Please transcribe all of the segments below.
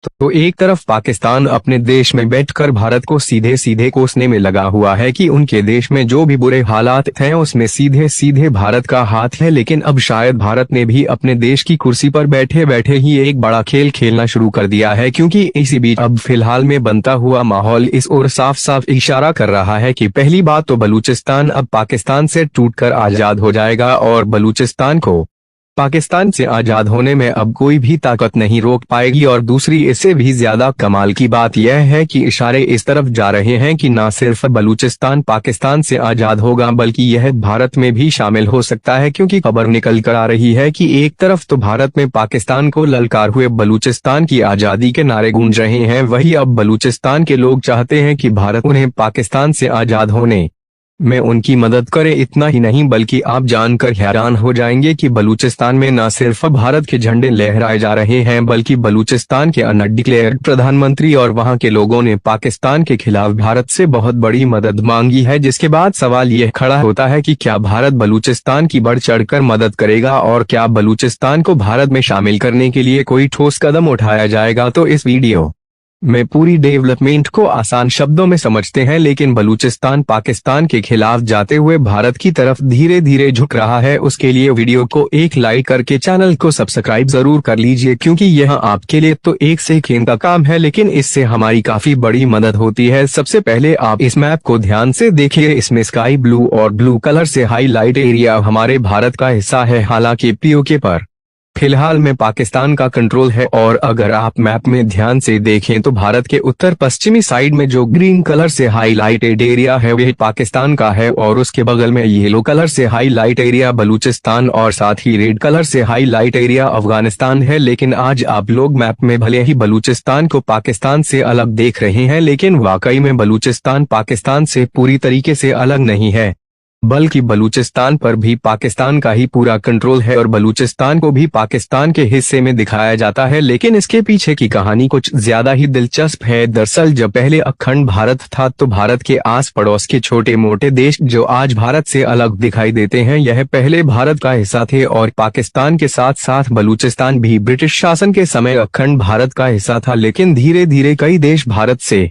तो एक तरफ पाकिस्तान अपने देश में बैठकर भारत को सीधे सीधे कोसने में लगा हुआ है कि उनके देश में जो भी बुरे हालात हैं उसमें सीधे सीधे भारत का हाथ है, लेकिन अब शायद भारत ने भी अपने देश की कुर्सी पर बैठे बैठे ही एक बड़ा खेल खेलना शुरू कर दिया है, क्योंकि इसी बीच अब फिलहाल में बनता हुआ माहौल इस ओर साफ साफ इशारा कर रहा है कि पहली बात तो बलूचिस्तान अब पाकिस्तान से टूटकर आजाद हो जाएगा और बलूचिस्तान को पाकिस्तान से आजाद होने में अब कोई भी ताकत नहीं रोक पाएगी। और दूसरी इससे भी ज्यादा कमाल की बात यह है कि इशारे इस तरफ जा रहे हैं कि न सिर्फ बलूचिस्तान पाकिस्तान से आजाद होगा बल्कि यह भारत में भी शामिल हो सकता है, क्योंकि खबर निकल कर आ रही है कि एक तरफ तो भारत में पाकिस्तान को ललकार हुए बलूचिस्तान की आजादी के नारे गूंज रहे हैं, वहीं अब बलूचिस्तान के लोग चाहते हैं कि भारत उन्हें पाकिस्तान से आजाद होने में उनकी मदद करे। इतना ही नहीं बल्कि आप जानकर हैरान हो जाएंगे कि बलूचिस्तान में न सिर्फ भारत के झंडे लहराए जा रहे हैं बल्कि बलूचिस्तान के अनडिक्लेयर्ड प्रधानमंत्री और वहां के लोगों ने पाकिस्तान के खिलाफ भारत से बहुत बड़ी मदद मांगी है। जिसके बाद सवाल यह खड़ा होता है कि क्या भारत बलूचिस्तान की बढ़ चढ़कर मदद करेगा और क्या बलूचिस्तान को भारत में शामिल करने के लिए कोई ठोस कदम उठाया जाएगा। तो इस वीडियो में पूरी डेवलपमेंट को आसान शब्दों में समझते हैं, लेकिन बलूचिस्तान पाकिस्तान के खिलाफ जाते हुए भारत की तरफ धीरे धीरे झुक रहा है। उसके लिए वीडियो को एक लाइक करके चैनल को सब्सक्राइब जरूर कर लीजिए, क्योंकि यह आपके लिए तो एक सेकंड का काम है लेकिन इससे हमारी काफी बड़ी मदद होती है। सबसे पहले आप इस मैप को ध्यान से देखिए। इसमें स्काई ब्लू और ब्लू कलर से हाईलाइट एरिया हमारे भारत का हिस्सा है, हालांकि पीओके पर फिलहाल में पाकिस्तान का कंट्रोल है। और अगर आप मैप में ध्यान से देखें तो भारत के उत्तर पश्चिमी साइड में जो ग्रीन कलर से हाईलाइटेड एरिया है वह पाकिस्तान का है और उसके बगल में येलो कलर से हाईलाइट एरिया बलूचिस्तान और साथ ही रेड कलर से हाईलाइट एरिया अफगानिस्तान है। लेकिन आज आप लोग मैप में भले ही बलूचिस्तान को पाकिस्तान से अलग देख रहे हैं, लेकिन वाकई में बलूचिस्तान पाकिस्तान से पूरी तरीके से अलग नहीं है, बल्कि बलूचिस्तान पर भी पाकिस्तान का ही पूरा कंट्रोल है और बलूचिस्तान को भी पाकिस्तान के हिस्से में दिखाया जाता है। लेकिन इसके पीछे की कहानी कुछ ज्यादा ही दिलचस्प है। दरअसल जब पहले अखंड भारत था तो भारत के आस पड़ोस के छोटे मोटे देश जो आज भारत से अलग दिखाई देते हैं यह पहले भारत का हिस्सा थे, और पाकिस्तान के साथ साथ बलूचिस्तान भी ब्रिटिश शासन के समय अखंड भारत का हिस्सा था। लेकिन धीरे धीरे कई देश भारत से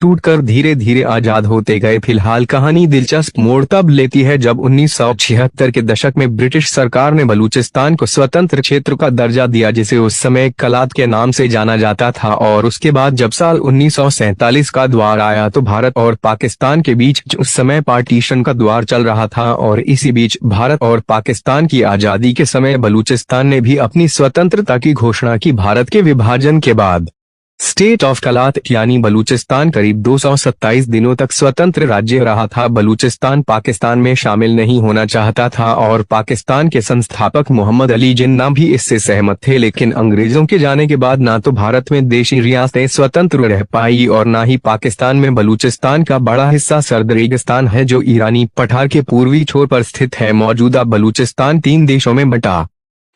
टूटकर धीरे धीरे आजाद होते गए। फिलहाल कहानी दिलचस्प मोड़ तब लेती है जब 1976 के दशक में ब्रिटिश सरकार ने बलूचिस्तान को स्वतंत्र क्षेत्र का दर्जा दिया, जिसे उस समय कलात के नाम से जाना जाता था। और उसके बाद जब साल 1947 का द्वार आया तो भारत और पाकिस्तान के बीच उस समय पार्टीशन का द्वार चल रहा था, और इसी बीच भारत और पाकिस्तान की आजादी के समय बलूचिस्तान ने भी अपनी स्वतंत्रता की घोषणा की। भारत के विभाजन के बाद स्टेट ऑफ कलात यानी बलूचिस्तान करीब 227 दिनों तक स्वतंत्र राज्य रहा था। बलूचिस्तान पाकिस्तान में शामिल नहीं होना चाहता था और पाकिस्तान के संस्थापक मोहम्मद अली जिन्ना भी इससे सहमत थे, लेकिन अंग्रेजों के जाने के बाद ना तो भारत में देशी रियासतें स्वतंत्र रह पाई और ना ही पाकिस्तान में बलूचिस्तान का बड़ा हिस्सा सर्द रेगिस्तान है जो ईरानी पठार के पूर्वी छोर पर स्थित है। मौजूदा बलूचिस्तान 3 देशों में बटा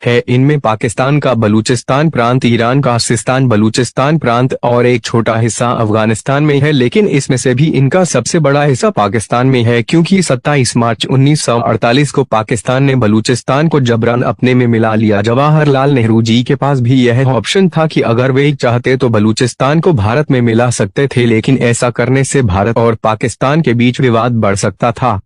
है। इनमें पाकिस्तान का बलूचिस्तान प्रांत, ईरान का सिस्तान बलूचिस्तान प्रांत और एक छोटा हिस्सा अफगानिस्तान में है। लेकिन इसमें से भी इनका सबसे बड़ा हिस्सा पाकिस्तान में है, क्योंकि 27 मार्च 1948 को पाकिस्तान ने बलूचिस्तान को जबरन अपने में मिला लिया। जवाहरलाल नेहरू जी के पास भी यह ऑप्शन था कि अगर वे चाहते तो बलूचिस्तान को भारत में मिला सकते थे, लेकिन ऐसा करने से भारत और पाकिस्तान के बीच विवाद बढ़ सकता था,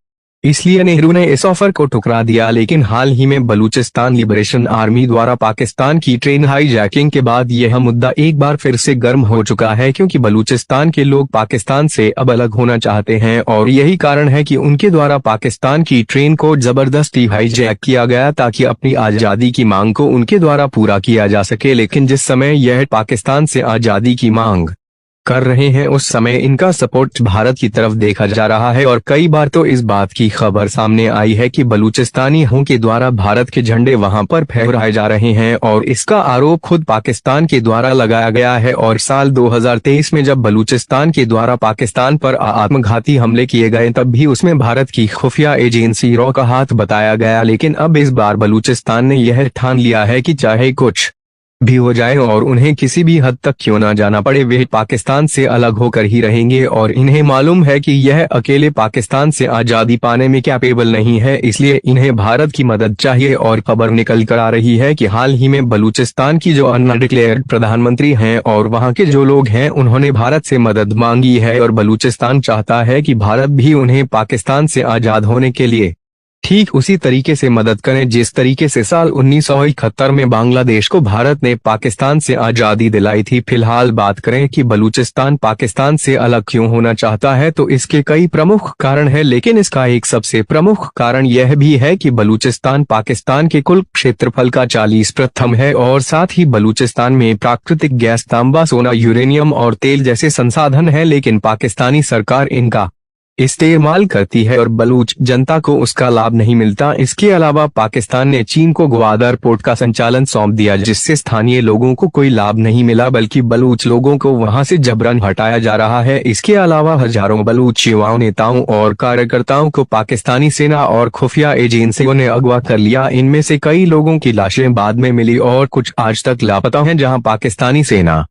इसलिए नेहरू ने इस ऑफर को ठुकरा दिया। लेकिन हाल ही में बलूचिस्तान लिबरेशन आर्मी द्वारा पाकिस्तान की ट्रेन हाईजैकिंग के बाद यह मुद्दा एक बार फिर से गर्म हो चुका है, क्योंकि बलूचिस्तान के लोग पाकिस्तान से अब अलग होना चाहते हैं और यही कारण है कि उनके द्वारा पाकिस्तान की ट्रेन को जबरदस्ती हाईजैक किया गया ताकि अपनी आजादी की मांग को उनके द्वारा पूरा किया जा सके। लेकिन जिस समय यह पाकिस्तान से आजादी की मांग कर रहे हैं उस समय इनका सपोर्ट भारत की तरफ देखा जा रहा है, और कई बार तो इस बात की खबर सामने आई है कि बलूचिस्तानियों के द्वारा भारत के झंडे वहां पर फहराए जा रहे हैं, और इसका आरोप खुद पाकिस्तान के द्वारा लगाया गया है। और साल 2023 में जब बलूचिस्तान के द्वारा पाकिस्तान पर आत्मघाती हमले किए गए तब भी उसमें भारत की खुफिया एजेंसी रॉ का हाथ बताया गया। लेकिन अब इस बार बलूचिस्तान ने यह ठान लिया है कि चाहे कुछ भी हो जाए और उन्हें किसी भी हद तक क्यों ना जाना पड़े, वे पाकिस्तान से अलग होकर ही रहेंगे और इन्हें मालूम है कि यह अकेले पाकिस्तान से आज़ादी पाने में कैपेबल नहीं है, इसलिए इन्हें भारत की मदद चाहिए। और खबर निकल कर आ रही है कि हाल ही में बलूचिस्तान की जो अनडिक्लेयर्ड प्रधानमंत्री हैं और वहां के जो लोग हैं उन्होंने भारत से मदद मांगी है और बलूचिस्तान चाहता है कि भारत भी उन्हें पाकिस्तान से आजाद होने के लिए ठीक उसी तरीके से मदद करें जिस तरीके से साल 1971 में बांग्लादेश को भारत ने पाकिस्तान से आजादी दिलाई थी। फिलहाल बात करें कि बलूचिस्तान पाकिस्तान से अलग क्यों होना चाहता है, तो इसके कई प्रमुख कारण हैं, लेकिन इसका एक सबसे प्रमुख कारण यह भी है कि बलूचिस्तान पाकिस्तान के कुल क्षेत्रफल का 40% है और साथ ही बलूचिस्तान में प्राकृतिक गैस, तांबा, सोना, यूरेनियम और तेल जैसे संसाधन है, लेकिन पाकिस्तानी सरकार इनका इस्तेमाल करती है और बलूच जनता को उसका लाभ नहीं मिलता। इसके अलावा पाकिस्तान ने चीन को ग्वादर पोर्ट का संचालन सौंप दिया, जिससे स्थानीय लोगों को कोई लाभ नहीं मिला बल्कि बलूच लोगों को वहां से जबरन हटाया जा रहा है। इसके अलावा हजारों बलूच युवाओं, नेताओं और कार्यकर्ताओं को पाकिस्तानी सेना और खुफिया एजेंसियों ने अगवा कर लिया। इनमें से कई लोगों की लाशें बाद में मिली और कुछ आज तक लापता हैं। जहाँ पाकिस्तानी सेना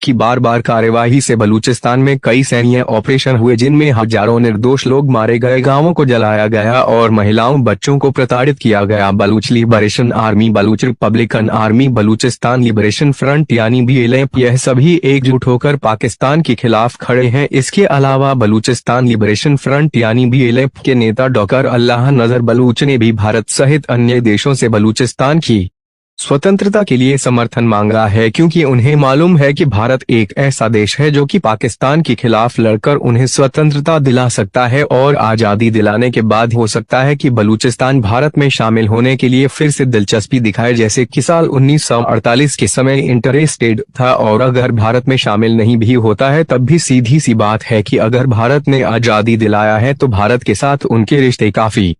की बार बार कार्यवाही से बलूचिस्तान में कई सैन्य ऑपरेशन हुए जिनमें हजारों निर्दोष लोग मारे गए, गांवों को जलाया गया और महिलाओं, बच्चों को प्रताड़ित किया गया। Baloch liberation army, Baloch Republican army, Balochistan liberation front यानी BLF, यह सभी एकजुट होकर पाकिस्तान के खिलाफ खड़े हैं। इसके अलावा बलूचिस्तान लिबरेशन फ्रंट यानी BLF के नेता डॉक्टर अल्लाह नजर बलूच ने भी भारत सहित अन्य देशों से बलूचिस्तान की स्वतंत्रता के लिए समर्थन मांगा है, क्योंकि उन्हें मालूम है कि भारत एक ऐसा देश है जो कि पाकिस्तान के खिलाफ लड़कर उन्हें स्वतंत्रता दिला सकता है और आजादी दिलाने के बाद हो सकता है कि बलूचिस्तान भारत में शामिल होने के लिए फिर से दिलचस्पी दिखाए, जैसे कि साल 1948 के समय इंटरेस्टेड था। और अगर भारत में शामिल नहीं भी होता है तब भी सीधी सी बात है कि अगर भारत ने आजादी दिलाया है तो भारत के साथ उनके रिश्ते काफी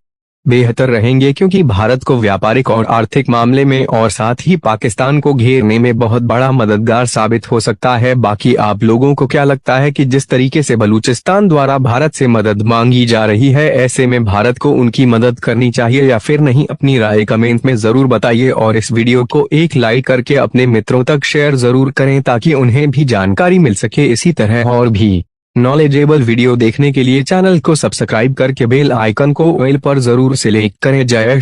बेहतर रहेंगे, क्योंकि भारत को व्यापारिक और आर्थिक मामले में और साथ ही पाकिस्तान को घेरने में बहुत बड़ा मददगार साबित हो सकता है। बाकी आप लोगों को क्या लगता है कि जिस तरीके से बलूचिस्तान द्वारा भारत से मदद मांगी जा रही है, ऐसे में भारत को उनकी मदद करनी चाहिए या फिर नहीं? अपनी राय कमेंट में जरूर बताइए और इस वीडियो को एक लाइक करके अपने मित्रों तक शेयर जरूर करें ताकि उन्हें भी जानकारी मिल सके। इसी तरह और भी नॉलेजेबल वीडियो देखने के लिए चैनल को सब्सक्राइब करके बेल आइकन को ऑल पर जरूर सिलेक्ट करें। जय